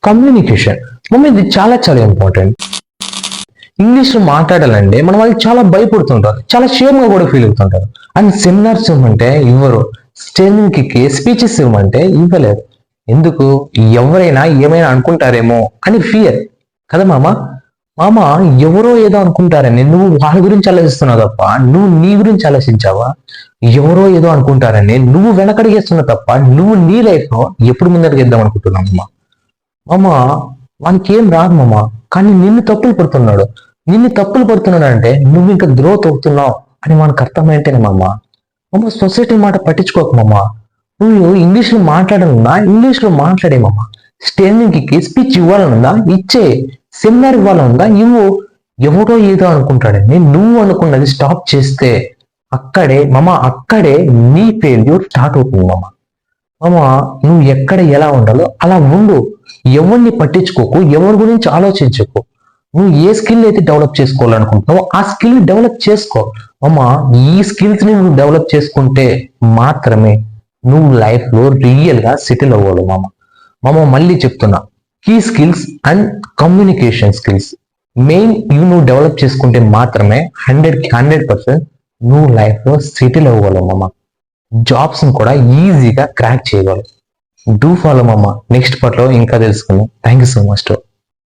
Communication. Mummy ఇది చాలా చాలా ఇంపార్టెంట్. ఇంగ్లీష్ లో మాట్లాడాలంటే మనం వాళ్ళకి చాలా భయపడుతుంటారు, చాలా షేమ్గా కూడా ఫీల్ అవుతుంటారు. అండ్ సెమినార్స్ ఇవ్వమంటే ఇవ్వరు, స్టేజింగ్కి స్పీచెస్ ఇవ్వమంటే ఇవ్వలేరు. ఎందుకు? ఎవరైనా ఏమైనా అనుకుంటారేమో అని ఫియర్ కదా మామ. మామ, ఎవరో ఏదో అనుకుంటారని నువ్వు వాళ్ళ గురించి ఆలోచిస్తున్నావు తప్ప నువ్వు నీ గురించి ఆలోచించావా? ఎవరో ఏదో అనుకుంటారని నువ్వు వెనకడిగేస్తున్నావు తప్ప నువ్వు నీ లైఫ్ లో ఎప్పుడు ముందడిగేద్దాం అనుకుంటున్నావు మామ. మామ, వానికి ఏం రాదు మామ, కానీ నిన్ను తప్పులు పడుతున్నాడు. నిన్ను తప్పులు పడుతున్నాడు అంటే నువ్వు ఇంకా గ్రోత్ అవుతున్నావు అని మనకు అర్థమైంటేనే మామ. మామ, సొసైటీ మాట పట్టించుకోక మామ. నువ్వు ఇంగ్లీష్ లో మాట్లాడనున్నా ఇంగ్లీష్ లో మాట్లాడే మామ. స్టేజింగ్కి స్పీచ్ ఇవ్వాలనుందా ఇచ్చే, సెమినార్ ఇవ్వాలనుందా ఇవ్వు. ఎవరో ఏదో అనుకుంటాడని నువ్వు అనుకున్నది స్టాప్ చేస్తే అక్కడే మామ, అక్కడే నీ ఫెయిల్యూర్ స్టార్ట్ అవుతుంది మామ. మామ, నువ్వు ఎక్కడ ఎలా ఉండాలో అలా ఉండు. ఎవరిని పట్టించుకోకు, ఎవరి గురించి ఆలోచించకు. నువ్వు ఏ స్కిల్ అయితే డెవలప్ చేసుకోవాలనుకుంటున్నావో ఆ స్కిల్ డెవలప్ చేసుకో మామ. ఈ స్కిల్స్ ని నువ్వు డెవలప్ చేసుకుంటే మాత్రమే నువ్వు లైఫ్ లో రియల్ గా సెటిల్ అవ్వాలి మామ. మామ, మళ్ళీ చెప్తున్నా, key skills and communication skills main ఇవి నువ్వు డెవలప్ చేసుకుంటే మాత్రమే 100% నువ్వు లైఫ్ లో సెటిల్ అవ్వగలవు మామ. జాబ్స్ కూడా ఈజీగా క్రాక్ చేయగలవు. డూ ఫాలో మామ. నెక్స్ట్ పార్ట్ లో ఇంకా తెలుసుకుందాం. Thank you so much.